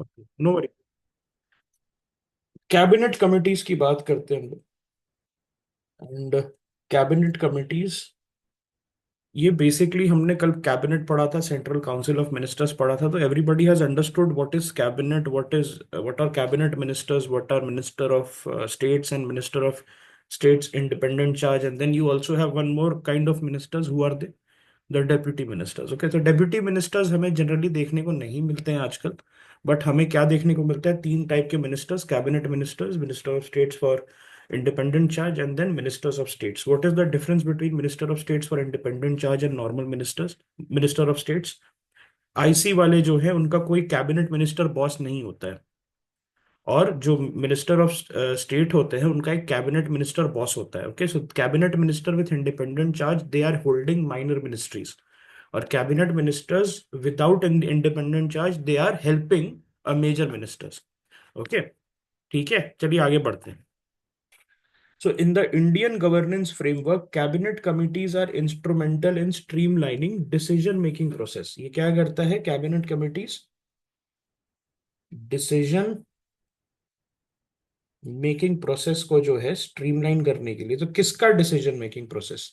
Okay, no worry. Cabinet committees की बात करते हैं हम लोग। एंड कैबिनेट कमिटीज, ये बेसिकली हमने कल कैबिनेट पढ़ा था, सेंट्रल काउंसिल ऑफ मिनिस्टर्स पढ़ा था, तो everybody has understood what is cabinet, what are cabinet ministers, what are minister of states and minister of states independent charge, and then you also have one more kind of ministers who are the deputy ministers. Okay, तो deputy ministers हमें generally देखने को नहीं मिलते हैं आजकल। But हमें क्या देखने को मिलता है? तीन टाइप के ministers: cabinet ministers, minister of states for independent charge, and then ministers of states. What is the difference between minister of states for independent charge and normal ministers, minister of states? IC वाले जो है उनका कोई cabinet minister boss नहीं होता है, और जो मिनिस्टर ऑफ स्टेट होते हैं उनका एक कैबिनेट मिनिस्टर बॉस होता है। Okay, so cabinet minister with independent charge, they are holding minor ministries, और cabinet ministers without independent charge, they are helping a major ministers. Okay, ठीक है, चलिए आगे बढ़ते हैं। So, in the Indian governance framework, cabinet committees are instrumental in streamlining decision-making process. ये क्या करता है cabinet committees? Decision making process को जो है स्ट्रीमलाइन करने के लिए। तो किसका decision making process?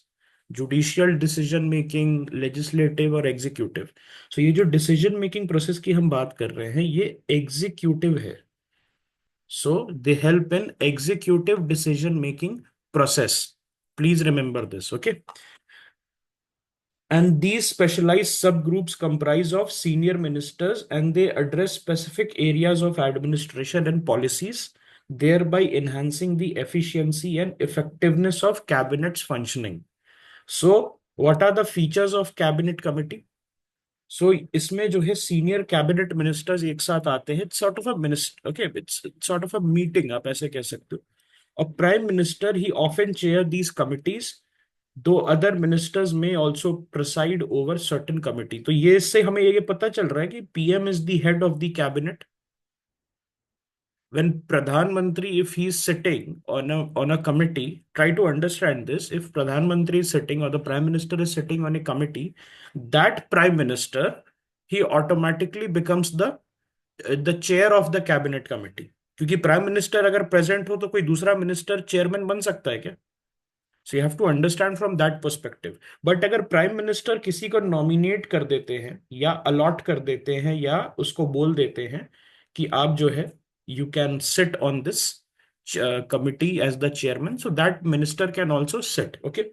Judicial decision making, legislative और एग्जीक्यूटिव। सो ये जो डिसीजन मेकिंग प्रोसेस की हम बात कर रहे हैं, ये एग्जीक्यूटिव है। So they help in executive decision making process. Please remember this, okay? And these specialized subgroups comprise of senior ministers, and they address specific areas of administration and policies, thereby enhancing the efficiency and effectiveness of cabinet's functioning. So, what are the features of cabinet committee? सो इसमें जो है senior cabinet ministers एक साथ आते हैं। It's sort of a minister, okay, it's sort of a meeting, आप ऐसे कह सकते हो। और prime minister he often chair these committees, दो अदर मिनिस्टर्स में also preside over certain committee. तो ये इससे हमें ये पता चल रहा है कि PM is the head of the cabinet. when Pradhan Mantri, if he is sitting on a committee, try to understand this. If Pradhan Mantri is sitting or the Prime Minister is sitting on a committee, that Prime Minister, he automatically becomes the chair of the cabinet committee. क्योंकि prime minister अगर present हो तो कोई दूसरा minister chairman बन सकता है क्या? So you have to understand from that perspective. But अगर प्राइम मिनिस्टर किसी को नॉमिनेट कर देते हैं या अलॉट कर देते हैं या उसको बोल देते हैं कि आप जो है you can sit on this committee as the chairman, so that minister can also sit. Okay,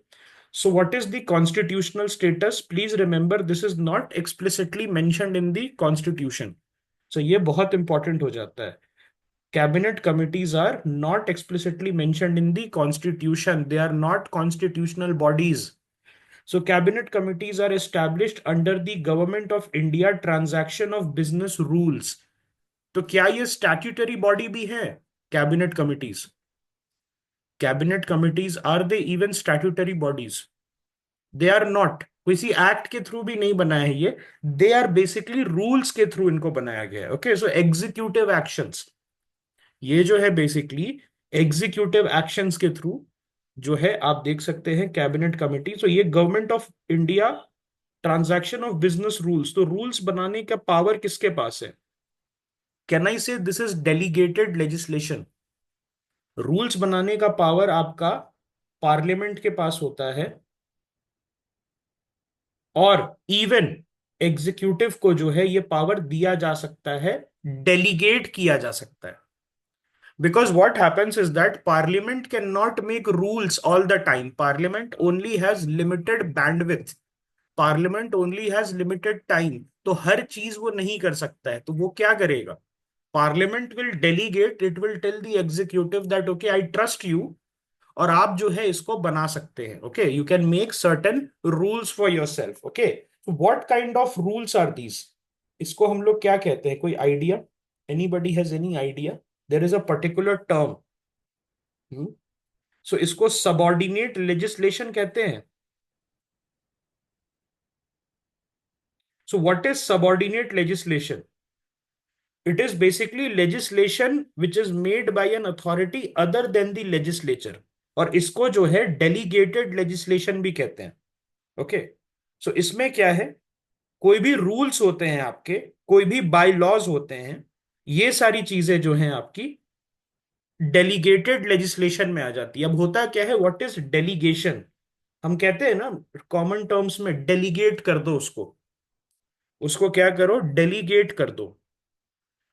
so what is the constitutional status? Please remember, this is not explicitly mentioned in the constitution. So ये बहुत important हो जाता है। Cabinet committees are not explicitly mentioned in the constitution. They are not constitutional bodies. So cabinet committees are established under the Government of India Transaction of Business Rules. तो क्या ये statutory body भी है cabinet committees? Cabinet committees, are they even statutory bodies? They are not. किसी act के through भी नहीं बना है ये। दे आर बेसिकली रूल्स के थ्रू इनको बनाया गया है। ओके, सो एग्जीक्यूटिव एक्शंस, ये जो है बेसिकली एग्जीक्यूटिव एक्शंस के थ्रू जो है आप देख सकते हैं कैबिनेट कमिटी। तो ये government of India transaction of business rules, तो रूल्स बनाने का पावर किसके पास है? कैन आई से this is delegated legislation? Rules बनाने का पावर आपका पार्लियामेंट के पास होता है, और इवन एग्जीक्यूटिव को जो है ये पावर दिया जा सकता है, डेलीगेट किया जा सकता है। Because what happens is that parliament can not make rules all the time. Parliament only has limited bandwidth, parliament only has limited time, तो हर चीज वो नहीं कर सकता है। तो वो क्या करेगा? Parliament will delegate, it will tell the executive that okay I trust you, और आप जो है इसको बना सकते हैं। Okay, you can make certain rules for yourself. Okay, what kind of rules are these? इसको हम लोग क्या कहते हैं? कोई idea? Anybody has any idea? There is a particular term. So इसको सबऑर्डिनेट लेजिस्लेशन कहते हैं। So what is subordinate legislation? It is basically legislation which is made by an authority other than the legislature, और इसको जो है delegated legislation भी कहते हैं। ओके, सो इसमें क्या है? कोई भी रूल्स होते हैं आपके, कोई भी बाय लॉज होते हैं, ये सारी चीजें जो हैं आपकी डेलीगेटेड लेजिस्लेशन में आ जाती है। अब होता क्या है, व्हाट इज डेलीगेशन? हम कहते हैं ना कॉमन टर्म्स में, डेलीगेट कर दो उसको, उसको क्या करो, डेलीगेट कर दो।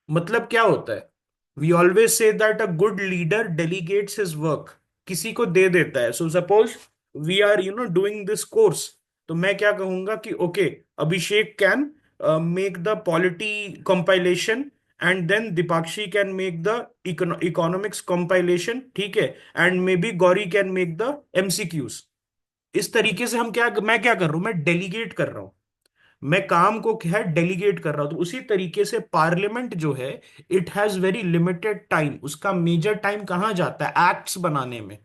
मतलब क्या होता है, we always say that a good leader delegates his work, किसी को दे देता है। So suppose we are doing this course, तो मैं क्या कहूंगा कि okay, Abhishek can make the polity compilation, and then Deepakshi can make the economics compilation, ठीक है, and maybe Gauri can make the MCQs. इस तरीके से मैं क्या कर रहा हूं, मैं डेलीगेट कर रहा हूं, मैं काम को क्या है डेलीगेट कर रहा हूं। तो उसी तरीके से पार्लियामेंट जो है, it has very limited time. उसका मेजर टाइम कहाँ जाता है, एक्ट्स बनाने में।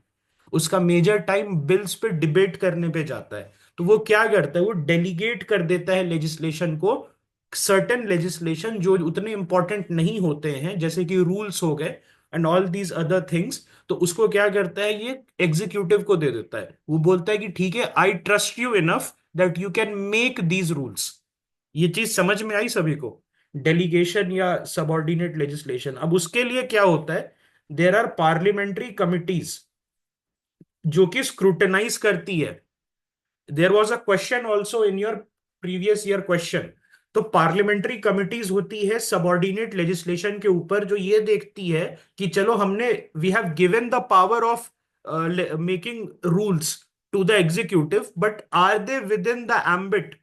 उसका मेजर टाइम बिल्स पे डिबेट करने पे जाता है। तो वो क्या करता है, वो डेलीगेट कर देता है लेजिस्लेशन को, सर्टेन लेजिस्लेशन जो उतने इंपॉर्टेंट नहीं होते हैं, जैसे कि रूल्स हो गए and all these other things, तो उसको क्या करता है, ये एग्जीक्यूटिव को दे देता है। वो बोलता है कि ठीक है, आई trust you enough that you can make these rules. ये चीज समझ में आई सभी को, डेलीगेशन या सबऑर्डिनेट लेजिस्लेशन। अब उसके लिए क्या होता है, देर आर पार्लियामेंट्री कमिटीज जो कि स्क्रूटनाइज करती है। There was a question also in your previous year question. तो पार्लियामेंट्री कमिटीज होती है सबऑर्डिनेट लेजिस्लेशन के ऊपर, जो ये देखती है कि चलो हमने, we have given the power of making rules to the executive, but are they within the ambit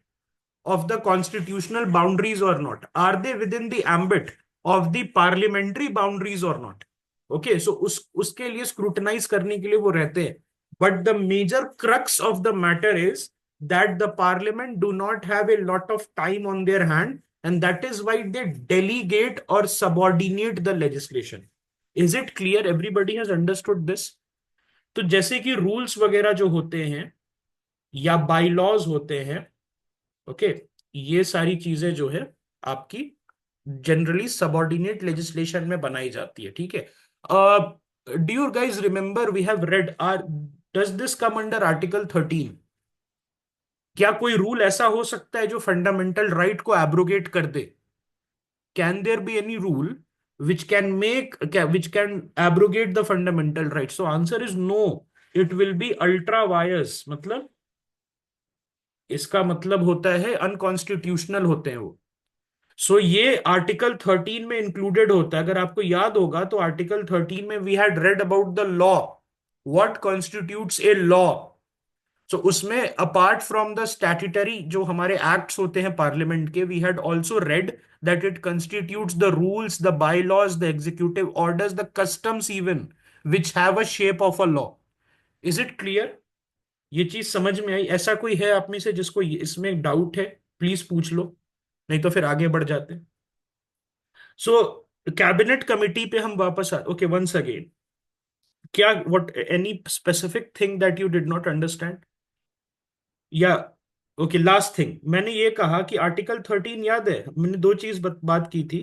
of the constitutional boundaries or not? Are they within the ambit of the parliamentary boundaries or not? Okay, so उसके लिए scrutinize करने के लिए वो रहते हैं। But the major crux of the matter is that the parliament do not have a lot of time on their hand, and that is why they delegate or subordinate the legislation. Is it clear? Everybody has understood this? तो जैसे कि rules वगैरह जो होते हैं या by laws होते हैं, ओके, ये सारी चीजें जो है आपकी जनरली सबऑर्डिनेट लेजिस्लेशन में बनाई जाती है, ठीक है। Do you guys remember we have read are, does this come under article 13? क्या कोई रूल ऐसा हो सकता है जो फंडामेंटल राइट को एब्रोगेट कर दे? Can there be any rule which can make, which can abrogate the fundamental rights? So answer is no, it will be ultra vires। मतलब इसका मतलब होता है अनकॉन्स्टिट्यूशनल होते हैं वो। सो ये आर्टिकल 13 में इंक्लूडेड होता है। अगर आपको याद होगा तो आर्टिकल 13 में we had read about the law, what constitutes a law. So उसमें अपार्ट फ्रॉम द स्टैट्यूटरी जो हमारे एक्ट्स होते हैं पार्लियामेंट के, we had also read that it constitutes the rules, the bylaws, the executive orders, the customs even, which have a shape of a law. Is it clear? ये चीज समझ में आई? ऐसा कोई है आप में से जिसको इसमें डाउट है? प्लीज पूछ लो, नहीं तो फिर आगे बढ़ जाते हैं। सो कैबिनेट कमिटी पे हम वापस आ, ओके, वंस अगेन, क्या, what, any specific thing that you did not understand? या ओके, लास्ट थिंग, मैंने ये कहा कि आर्टिकल 13 याद है, मैंने दो चीज बात की थी।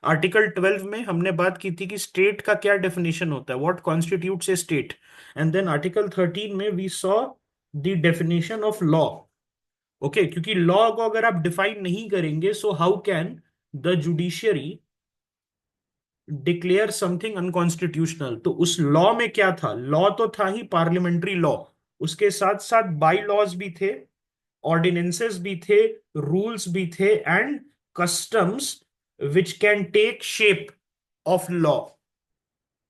आर्टिकल 12 में हमने बात की थी कि स्टेट का क्या डेफिनेशन होता है, what constitutes a state, and then article 13 में we saw the definition of law. Okay, क्योंकि लॉ को अगर आप डिफाइन नहीं करेंगे, so how can the judiciary declare something unconstitutional? तो उस लॉ में क्या था, लॉ तो था ही पार्लियामेंट्री लॉ, उसके साथ साथ बाई लॉज भी थे, ऑर्डिनेंसेस भी थे, रूल्स भी थे, and customs which can take shape of law,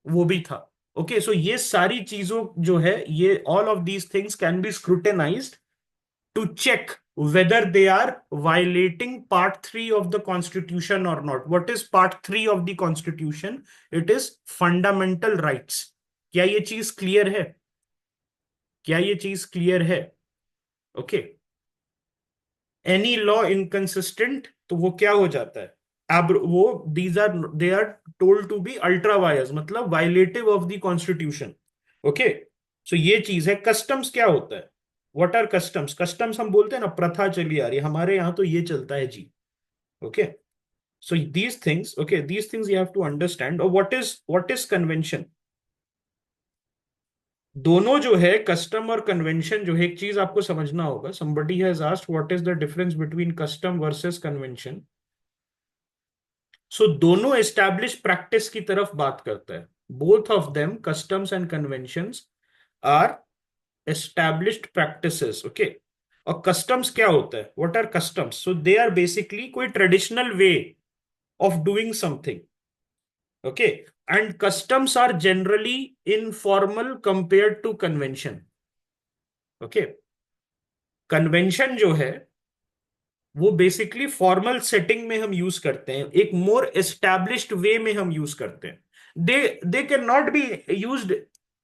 वो भी था। ओके, सो ये सारी चीजों जो है, ये all of these things can be scrutinized to check whether they are violating part 3 of the constitution or not. What is part 3 of the constitution? It is fundamental rights। क्या ये चीज clear है? क्या ये चीज क्लियर है? Okay, any law inconsistent तो वो क्या हो जाता है, अब वो, these are, they are told to be ultra vires, मतलब violative of the constitution. Okay, so ये चीज है। कस्टम्स क्या होता है, व्हाट आर कस्टम्स? कस्टम्स हम बोलते हैं ना, प्रथा चली आ रही है हमारे यहाँ, तो ये चलता है जी। Okay, so these things, okay, these things you have to understand. और व्हाट इज कन्वेंशन? दोनों जो है, कस्टम और कन्वेंशन जो है, एक चीज आपको समझना होगा। somebody has asked what is the difference between custom versus convention। सो दोनों एस्टैब्लिश प्रैक्टिस की तरफ बात करता है. Both of them, customs and conventions, are established practices. Okay. और कस्टम्स क्या होता है? What are customs? So they are basically कोई traditional way of doing something. Okay. And customs are generally informal compared to convention. Okay. Convention जो है वो basically formal setting में हम यूज करते हैं, एक मोर एस्टैब्लिश्ड वे में हम यूज करते हैं. They can not be used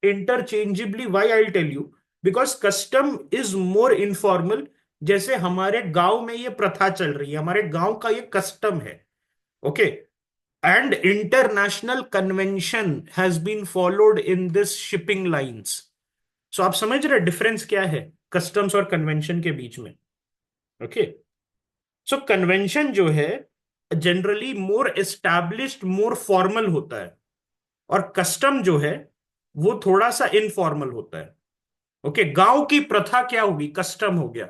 interchangeably. Why? I tell you. Because custom is more informal. जैसे हमारे गांव में ये प्रथा चल रही है, हमारे गांव का ये कस्टम है. Okay. And international convention has been followed in this shipping lines. So आप समझ रहे डिफरेंस क्या है कस्टम्स और कन्वेंशन के बीच में? ओके. सो कन्वेंशन जो है जनरली मोर एस्टैब्लिश्ड, मोर फॉर्मल होता है. और कस्टम जो है वो थोड़ा सा इनफॉर्मल होता है. ओके. गांव की प्रथा क्या होगी? कस्टम हो गया.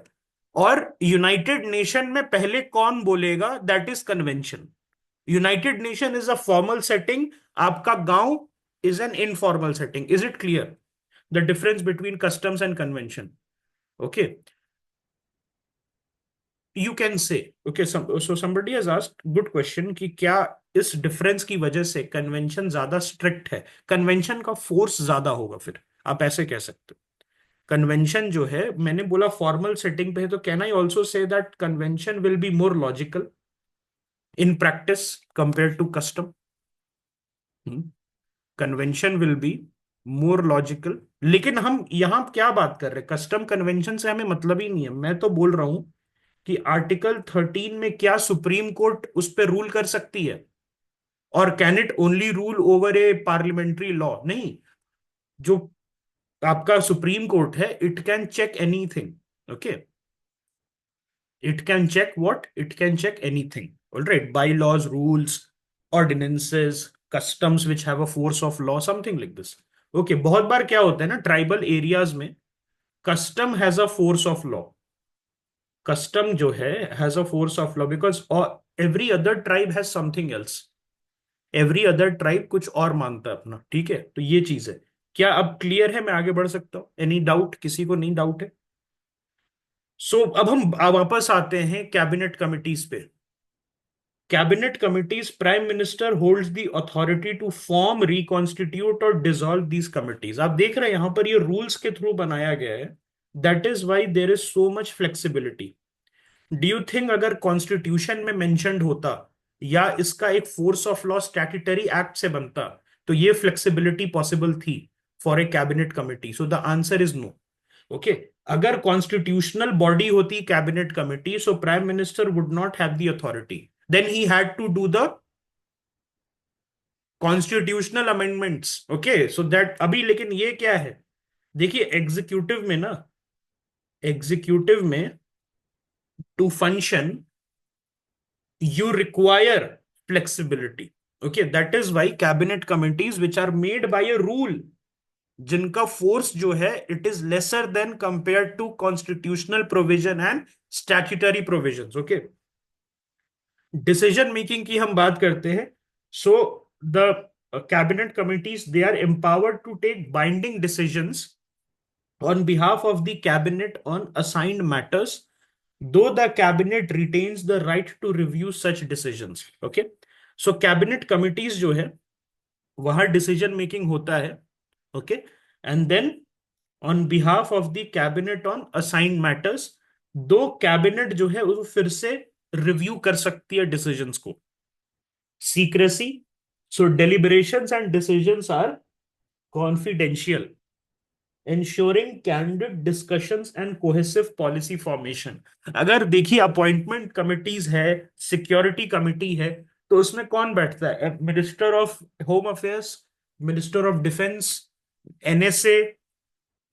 और यूनाइटेड नेशन में पहले कौन बोलेगा? That is convention. United nation is a formal setting, आपका गांव is an informal setting. Is it clear the difference between customs and convention? Okay. You can say. Okay. So somebody has asked good question कि क्या इस difference की वजह से convention ज्यादा strict है, कन्वेंशन का फोर्स ज्यादा होगा? फिर आप ऐसे कह सकते हो. कन्वेंशन जो है, मैंने बोला फॉर्मल सेटिंग पे है, तो can I also say that convention will be more logical in practice compare to custom. Convention will be more logical. लेकिन हम यहां क्या बात कर रहे हैं? कस्टम कन्वेंशन से हमें मतलब ही नहीं है. मैं तो बोल रहा हूं कि आर्टिकल 13 में क्या सुप्रीम कोर्ट उस पर रूल कर सकती है? और can it only rule over a parliamentary law? नहीं. जो आपका सुप्रीम कोर्ट है, it can check anything. Okay. It can check what? It can check anything. Alright. Bylaws, rules, ordinances, customs which have a force of law, something like this. Okay. बहुत बार क्या होता है ना, tribal areas में custom has a force of law. Custom जो है has a force of law because every other tribe has something else. Every other tribe कुछ और मानता है अपना. ठीक है. तो ये चीज है. क्या अब क्लियर है? मैं आगे बढ़ सकता हूँ? Any doubt? किसी को नहीं डाउट है? अब हम वापस आते हैं कैबिनेट कमिटीज पे. Cabinet committees, prime minister holds the authority to form, reconstitute और डिसॉल्व दीज कमिटीज. आप देख रहे हैं यहां पर ये रूल्स के थ्रू बनाया गया है. That is why there is so much flexibility. Do you think अगर कॉन्स्टिट्यूशन में मेंशन्ड होता या इसका एक force of law statutory act से बनता तो ये फ्लेक्सिबिलिटी पॉसिबल थी for a cabinet committee? So the answer is no. Okay. अगर कॉन्स्टिट्यूशनल बॉडी होती cabinet committee, so prime minister would not have the authority. Then he had to do the constitutional amendments. Okay. So that अभी, लेकिन ये क्या है, देखिए executive में ना, एग्जीक्यूटिव में to function you require flexibility. Okay, that is why cabinet committees which are made by a rule, जिनका फोर्स जो है it is lesser than compare to constitutional provision and statutory provisions. Okay. Decision making की हम बात करते हैं. So the cabinet committees, they are empowered to take binding decisions on behalf of the cabinet on assigned matters, though the cabinet retains the right to review such decisions. Okay. So cabinet committees जो है वहां decision making होता है. Okay. And then on behalf of the cabinet on assigned matters, though cabinet जो है वो फिर से रिव्यू कर सकती है डिसीजंस को. Secrecy. So deliberations and decisions are confidential, ensuring candid discussions and cohesive policy formation. अगर देखिए अपॉइंटमेंट कमिटीज है, सिक्योरिटी कमिटी है, तो उसमें कौन बैठता है? Minister of home affairs, minister of defence, NSA,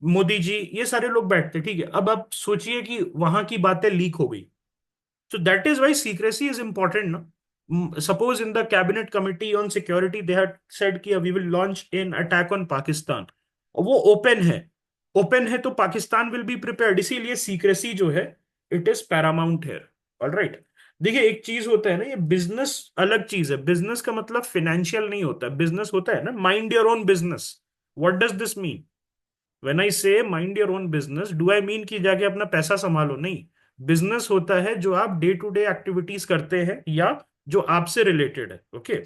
Modi ji, ये सारे लोग बैठते हैं. ठीक है. अब आप सोचिए कि वहां की बातें लीक हो गई. So that is why secrecy is important, no? Suppose in the cabinet committee on security they had said कि we will launch an attack on Pakistan. वो ओपन है. ओपन है तो पाकिस्तान विल बी प्रिपेयर्ड. इसीलिए secrecy जो है it is Paramount है. All right. देखिए एक चीज होता है ना, ये बिजनेस अलग चीज है। बिजनेस का मतलब फिनेंशियल नहीं होता, बिजनेस होता है ना mind your own business. What does this mean? When I say mind your own business, do I mean कि जाके अपना पैसा संभालो? नहीं। बिजनेस होता है जो आप डे टू डे एक्टिविटीज करते हैं या जो आपसे रिलेटेड है। Okay,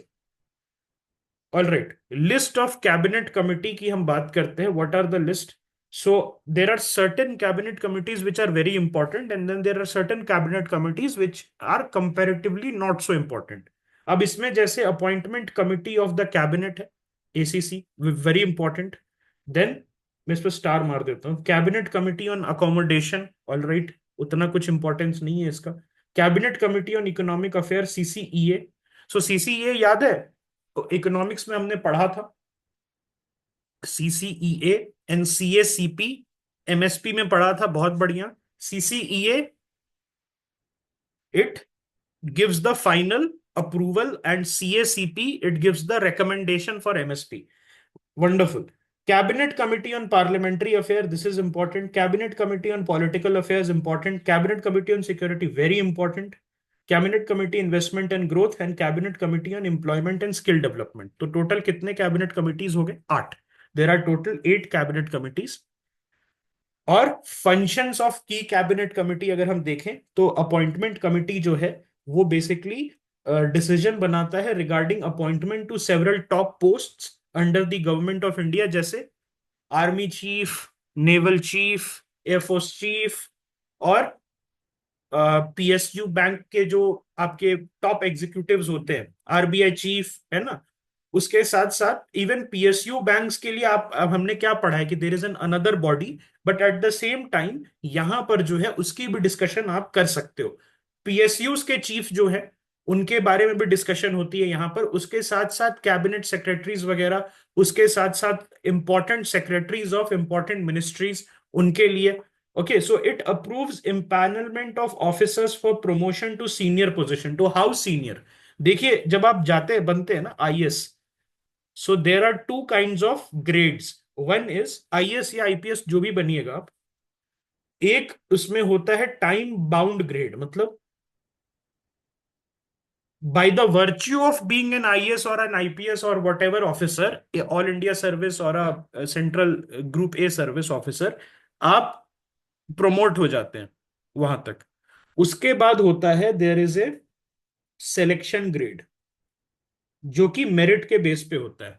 all right. List of cabinet committee की हम बात करते हैं। What are the list? So there are certain cabinet committees which are very important, and then there are certain cabinet committees which are comparatively not so important. अब इसमें जैसे appointment committee of the cabinet है, ACC, very important. Then मैं इस पर star मार देता हूँ, cabinet committee on accommodation, all right, उतना कुछ इंपॉर्टेंस नहीं है इसका। Cabinet committee on economic affair, CCEA. So CCEA याद है, तो इकोनॉमिक्स में हमने पढ़ा था, सीसीईए। एनसीएसीपी एमएसपी में पढ़ा था, बहुत बढ़िया। CCEA, it gives the final approval, and CACP, it gives the recommendation for MSP. Wonderful. Cabinet Committee on Parliamentary Affairs, this is important. Cabinet Committee on Political Affairs, important. Cabinet Committee on Security, very important. Cabinet Committee Investment and Growth, and Cabinet Committee on Employment and Skill Development. तो total कितने cabinet committees हो गए? 8। There are total 8 cabinet committees. और functions of की cabinet committee अगर हम देखें तो अपॉइंटमेंट कमिटी जो है वो बेसिकली डिसीजन बनाता है regarding appointment to several top posts under the government of India, जैसे army chief, naval chief, air force chief, और पीएसयू बैंक के जो आपके टॉप एग्जीक्यूटिव्स होते हैं, आरबीआई चीफ है ना। उसके साथ साथ इवन पीएसयू बैंक्स के लिए आप, अब हमने क्या पढ़ा है कि there is an another body, but at the same time यहां पर जो है उसकी भी डिस्कशन आप कर सकते हो। पीएसयूज के चीफ जो है उनके बारे में भी डिस्कशन होती है यहां पर। उसके साथ साथ कैबिनेट सेक्रेटरीज वगैरह, उसके साथ साथ important secretaries of important ministries, उनके लिए। Okay, so it approves empanelment of officers for promotion to senior position. To how senior? देखिए जब आप जाते हैं, बनते हैं ना IAS, so there are two kinds of grades. One is IAS या आईपीएस जो भी बनिएगा आप, एक उसमें होता है टाइम बाउंड ग्रेड, मतलब by the virtue of being an IAS or an IPS or whatever officer, a all India service or a central group A service officer, आप प्रमोट हो जाते हैं वहां तक। उसके बाद होता है there is a selection grade, जो कि मेरिट के बेस पे होता है,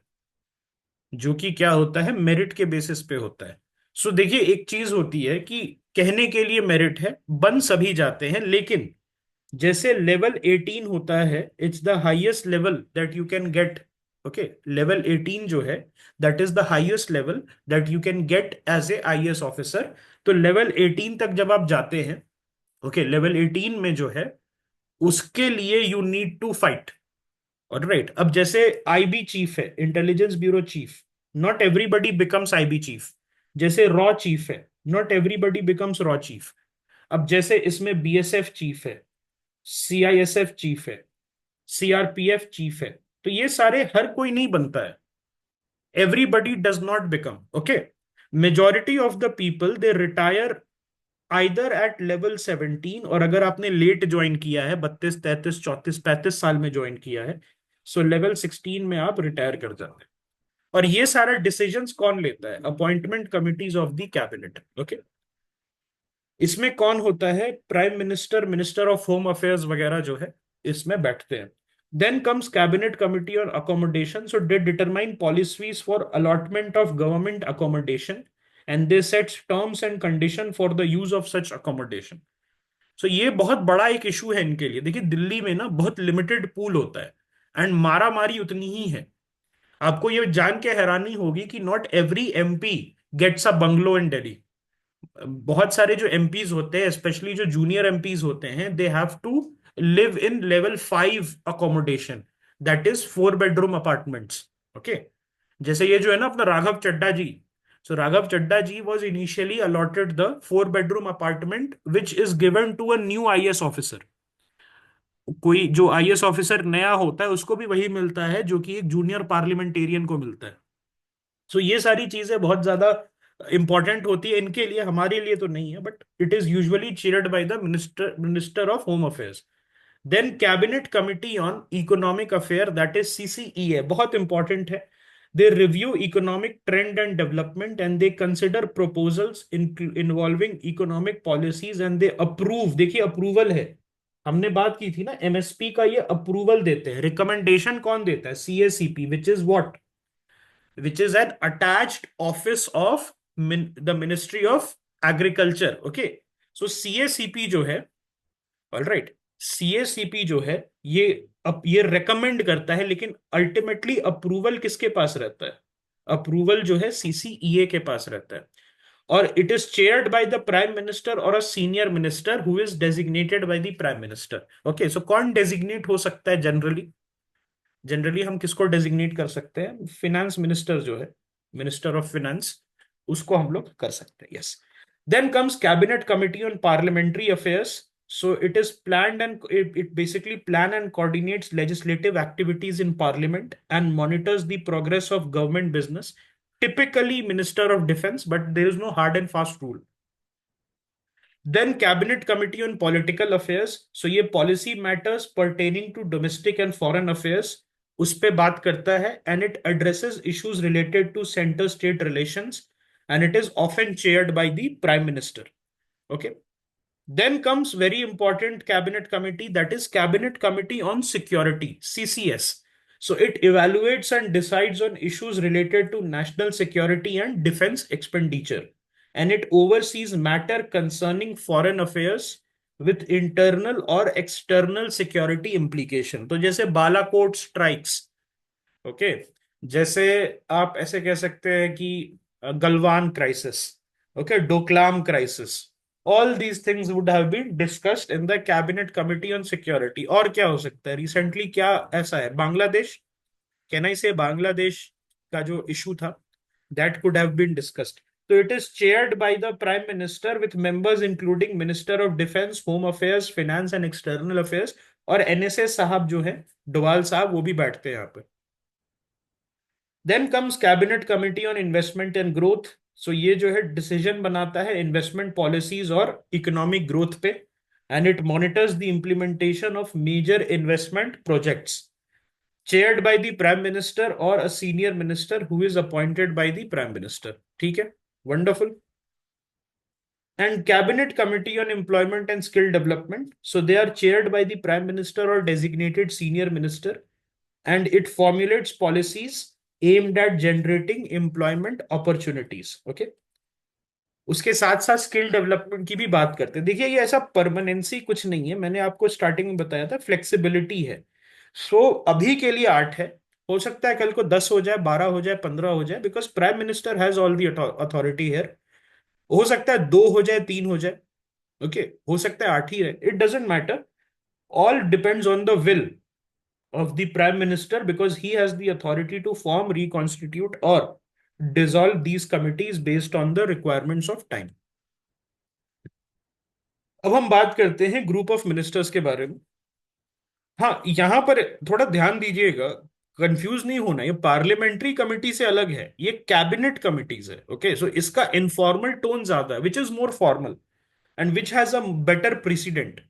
जो कि क्या होता है, मेरिट के बेसिस पे होता है। सो देखिए एक चीज होती है कि कहने के लिए मेरिट है, बन सभी जाते हैं, लेकिन जैसे लेवल 18 होता है, it's the highest level that you can get. Okay, level 18 जो है, that is the highest level that you can get as a IAS officer. तो लेवल 18 तक जब आप जाते हैं, ओके, लेवल 18 में जो है उसके लिए यू नीड टू फाइट। और राइट, अब जैसे आईबी चीफ है, intelligence bureau chief, not everybody becomes IB chief. जैसे रॉ चीफ है, not everybody becomes raw chief. अब जैसे इसमें बीएसएफ चीफ है, सीआईएसएफ चीफ है, सीआरपीएफ चीफ है, तो ये सारे हर कोई नहीं बनता है। Everybody does not become. Okay, majority of the people they retire either at level 17, और अगर आपने लेट ज्वाइन किया है, 32, 33, 34, 35 साल में ज्वाइन किया है, सो लेवल 16 में आप रिटायर कर जाते हैं। और ये सारा डिसीजंस कौन लेता है? Appointment committees of the cabinet. Okay, इसमें कौन होता है? Prime minister, minister of home affairs वगैरह जो है इसमें बैठते हैं। Then comes cabinet committee on accommodation, so they determine policies for allotment of government accommodation, and they sets terms and condition for the use of such accommodation. So ये बहुत बड़ा एक इशू है इनके लिए। देखिए दिल्ली में ना बहुत लिमिटेड पूल होता है, एंड मारा मारी उतनी ही है। आपको ये जान के हैरानी होगी कि not every MP gets a bungalow in Delhi. बहुत सारे जो एमपीज होते हैं, स्पेशली जो जूनियर एमपीज होते हैं, they have to live in level 5 accommodation, that is 4 bedroom apartments. Okay, जैसे ये जो है ना अपना Raghav Chadha ji, so Raghav Chadha ji was initially allotted the 4 bedroom apartment which is given to a new IAS officer. कोई जो आईएएस ऑफिसर नया होता है उसको भी वही मिलता है जो कि एक जूनियर पार्लियामेंटेरियन को मिलता है। सो ये सारी चीजें बहुत ज्यादा इंपॉर्टेंट होती है इनके लिए, हमारे लिए तो नहीं है, but it is usually chaired by the minister, minister of home affairs. Then cabinet committee on economic affair, that is CCEA, बहुत इंपॉर्टेंट है। They review economic trend and development and they consider proposals involving economic policies and they approve. देखिए approval है, हमने बात की थी ना MSP का, ये अप्रूवल देते हैं। रिकमेंडेशन कौन देता है? CACP, which is what, which is an attached office of the Ministry of Agriculture. Okay, so CACP जो है, ऑल राइट, CACP जो है, ये ये रेकमेंड करता है, लेकिन अल्टीमेटली अप्रूवल किसके पास रहता है? अप्रूवल जो है CCEA के पास रहता है। और it is chaired by the prime minister और a senior minister who is designated by the prime minister. Okay, so कौन डेजिग्नेट हो सकता है जनरली? जनरली हम किसको डेजिग्नेट कर सकते हैं? फिनेंस मिनिस्टर जो है, मिनिस्टर ऑफ फिनेंस, उसको हम लोग कर सकते हैं। Yes. Then comes cabinet committee on parliamentary affairs. So it is planned and it basically plan and coordinates legislative activities in parliament and monitors the progress of government business. Typically Minister of Defense, but there is no hard and fast rule. Then Cabinet Committee on Political Affairs. So ये policy matters pertaining to domestic and foreign affairs उस पे बात करता है, and it addresses issues related to center-state relations, and it is often chaired by the Prime Minister. Okay. Then comes very important cabinet committee, that is Cabinet Committee on Security, CCS. So it evaluates and decides on issues related to national security and defense expenditure. And it oversees matter concerning foreign affairs with internal or external security implication. तो जैसे Balakot strikes, okay, जैसे आप ऐसे कह सकते हैं कि Galwan crisis, okay, Doklam crisis, all these things would have been discussed in the cabinet committee on security. और क्या हो सकता है? रिसेंटली क्या ऐसा है? बांग्लादेश, कैन आई से बांग्लादेश का जो इशू था, that could have been discussed. तो it is chaired by the prime minister with members including minister of defence, home affairs, finance and external affairs, और NSA साहब जो है, डोवाल साहब, वो भी बैठते हैं यहाँ पे। Then comes cabinet committee on investment and growth. So ये जो है डिसीजन बनाता है इन्वेस्टमेंट पॉलिसीज और इकोनॉमिक ग्रोथ पे, and it monitors the implementation of major investment projects, chaired by the prime minister और a senior minister who is appointed by the prime minister. ठीक है, wonderful. And Cabinet Committee on Employment and Skill Development. So they are chaired by the Prime Minister or designated senior minister, and it formulates policies aimed at generating employment opportunities. Okay. उसके साथ साथ skill development की भी बात करते हैं। देखिए ये ऐसा परमानेंसी कुछ नहीं है, मैंने आपको स्टार्टिंग में बताया था, फ्लेक्सिबिलिटी है। सो अभी के लिए 8 है, हो सकता है कल को 10 हो जाए, 12 हो जाए, 15 हो जाए, because prime minister has all the authority here. हो सकता है 2 हो जाए, 3 हो जाए, ओके, हो सकता है 8 ही रहे, it doesn't matter. All depends on the will of the prime minister, because he has the authority to form, reconstitute or dissolve these committees based on the requirements of time. अब हम बात करते हैं group of ministers के बारे में। हाँ, यहां पर थोड़ा ध्यान दीजिएगा, कंफ्यूज नहीं होना, ये पार्लियामेंट्री कमिटी से अलग है, ये कैबिनेट कमिटीज है। ओके, सो इसका इनफॉर्मल टोन ज्यादा है, which is more formal and which has a better president.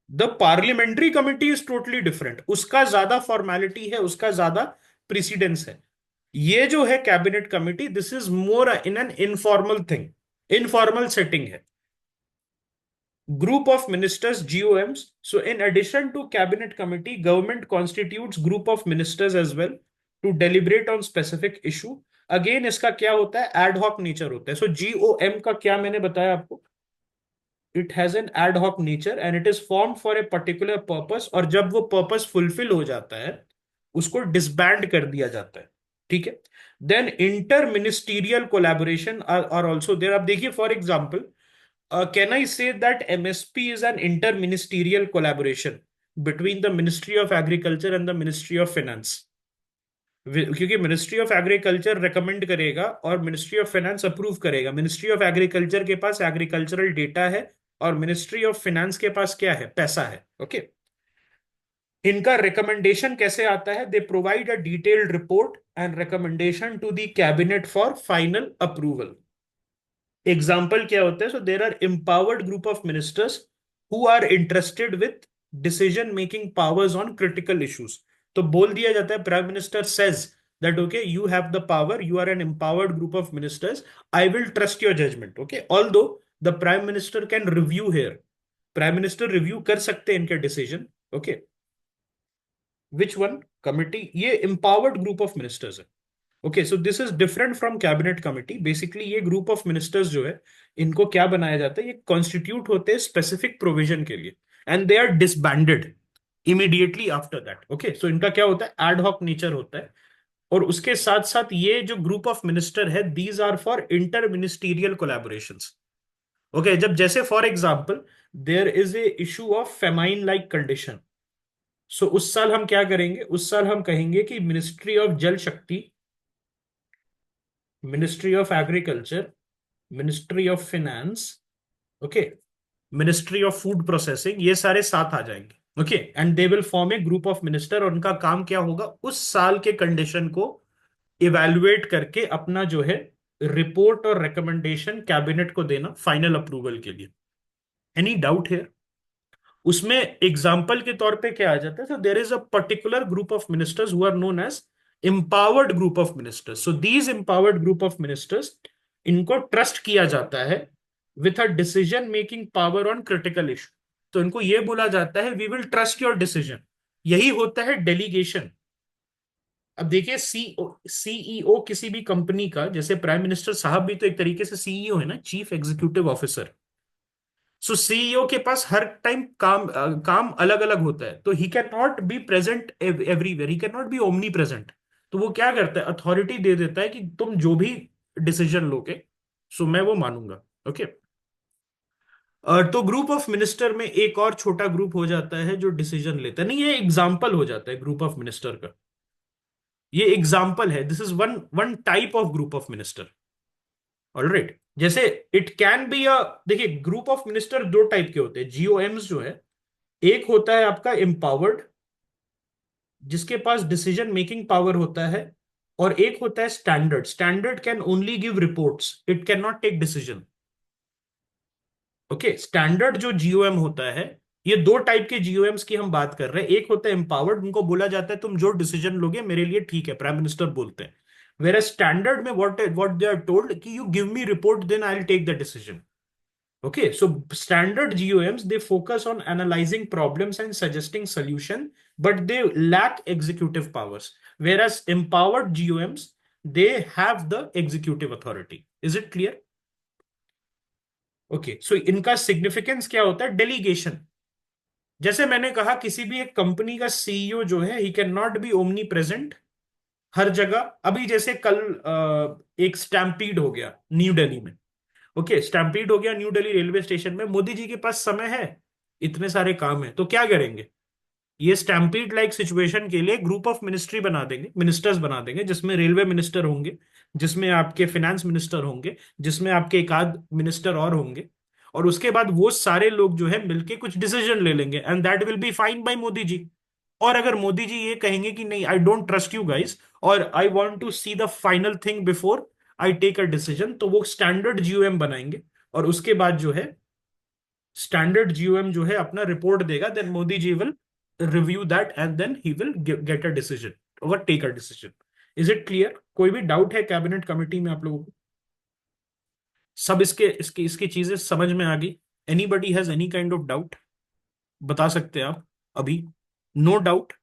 The parliamentary committee is totally different, उसका ज्यादा फॉर्मेलिटी है, उसका ज्यादा प्रेसिडेंस है। ये जो है cabinet committee, this is more in an informal thing, informal setting है। Group of ministers, GOMs. So in addition to cabinet committee, government constitutes group of ministers as well to deliberate on specific issue. Again इसका क्या होता है? ad hoc nature होता है। So GOM का क्या मैंने बताया आपको? It has an ad hoc nature and it is formed for a particular purpose, और जब वो purpose fulfill हो जाता है उसको disband कर दिया जाता है। ठीक है। Then interministerial collaboration are also there। अब देखिए for example, can I say that MSP is an interministerial collaboration between the Ministry of Agriculture and the Ministry of Finance? क्योंकि मिनिस्ट्री ऑफ एग्रीकल्चर रेकमेंड करेगा और ministry of finance approve करेगा। Ministry of agriculture के पास agricultural data है और ministry of finance के पास क्या है? पैसा है। ओके, इनका रिकमेंडेशन कैसे आता है? They provide a detailed report and recommendation to the cabinet for final approval. Example क्या होता है? So there are empowered group of ministers who are interested with decision making powers on critical issues. तो बोल दिया जाता है, prime minister says that okay, you have the power, you are an empowered group of ministers, I will trust your judgment, okay, although the prime minister can review here, prime minister review कर सकते हैं इनके decision, okay. Which one committee, ये empowered group of ministers है, okay. So this is different from cabinet committee. Basically ये group of ministers जो है, इनको क्या बनाया जाता है, ये कॉन्स्टिट्यूट होते हैं स्पेसिफिक प्रोविजन के लिए, and they are disbanded immediately after that, okay. So इनका क्या होता है, एड हॉक नेचर होता है। और उसके साथ साथ ये जो ग्रुप ऑफ मिनिस्टर है, these are for inter ministerial collaborations, okay. जब जैसे for example there is a issue of famine like condition, so उस साल हम क्या करेंगे, उस साल हम कहेंगे कि मिनिस्ट्री ऑफ जल शक्ति, ministry of agriculture, ministry of finance, okay, ministry of food processing, ये सारे साथ आ जाएंगे, okay. And they will form A group of minister. उनका काम क्या होगा, उस साल के कंडीशन को इवैल्यूएट करके अपना जो है रिपोर्ट और रिकमेंडेशन कैबिनेट को देना फाइनल अप्रूवल के लिए। एनी डाउट है? उसमें एग्जाम्पल के तौर पे क्या आ जाता है, so there is a particular group of ministers who are known as empowered group of ministers. So these empowered group of ministers, इनको ट्रस्ट किया जाता है with a decision making power on critical issue. तो इनको ये बोला जाता है we will trust your decision. यही होता है डेलीगेशन। अब देखिए, सीईओ किसी भी कंपनी का, जैसे प्राइम मिनिस्टर साहब भी तो एक तरीके से सीईओ है ना, चीफ एग्जीक्यूटिव ऑफिसर। सो सीईओ के पास हर टाइम काम अलग अलग होता है, तो ही can not be present everywhere, he can not be omni present. तो वो क्या करता है, अथॉरिटी दे देता है कि तुम जो भी डिसीजन लोगे, सो मैं वो मानूंगा, ओके। तो ग्रुप ऑफ मिनिस्टर में एक और छोटा ग्रुप हो जाता है जो डिसीजन लेता है, नहीं ये एग्जाम्पल हो जाता है ग्रुप ऑफ मिनिस्टर का, ये एग्जाम्पल है, this is one one type of group of minister, alright. जैसे इट कैन बी अ, देखिए ग्रुप ऑफ मिनिस्टर दो टाइप के होते हैं, जीओएम्स जो है, एक होता है आपका एम्पावर्ड, जिसके पास डिसीजन मेकिंग पावर होता है, और एक होता है standard. Standard can only give reports, it can not take decision, okay. Standard जो जीओएम होता है, ये दो टाइप के जीओएम्स की हम बात कर रहे हैं। एक होता है एम्पावर्ड, उनको बोला जाता है तुम जो डिसीजन लोगे मेरे लिए ठीक है, प्राइम मिनिस्टर बोलते हैं। वेर स्टैंडर्ड में व्हाट दे आर टोल्ड कि you give me report then I will take the decision, okay. So standard GOMs, they focus on analyzing problems and suggesting solution, but they lack executive powers, whereas empowered GOMs, they have the executive authority. Is it clear? Okay, so इनका significance क्या होता है, delegation. जैसे मैंने कहा, किसी भी एक कंपनी का सीईओ जो है, he can not be omnipresent हर जगह। अभी जैसे कल एक स्टैम्पीड हो गया न्यू दिल्ली में, ओके, स्टैम्पीड हो गया न्यू दिल्ली रेलवे स्टेशन में, मोदी जी के पास समय है, इतने सारे काम है, तो क्या करेंगे, ये स्टैम्पीड लाइक सिचुएशन के लिए ग्रुप ऑफ मिनिस्ट्री बना देंगे, मिनिस्टर्स बना देंगे, जिसमें रेलवे मिनिस्टर होंगे, जिसमें आपके फिनेंस मिनिस्टर होंगे, जिसमें आपके एक आध मिनिस्टर और होंगे। और उसके बाद वो सारे लोग जो है मिलके कुछ डिसीजन ले लेंगे, and that will be fine by Modi ji. और अगर मोदी जी ये कहेंगे कि नहीं, I don't trust you guys, और I want to see the final thing before I take a decision, तो वो स्टैंडर्ड जीओएम बनाएंगे। और उसके बाद जो है स्टैंडर्ड जीओएम जो है अपना रिपोर्ट देगा, then Modi ji will review that and then he will get a decision और take a decision. Is it clear? कोई भी डाउट है कैबिनेट कमिटी में आप लोगों को? सब इसके इसकी इसकी चीजें समझ में आ गई? Anybody has any kind of doubt, बता सकते हैं आप अभी? No doubt?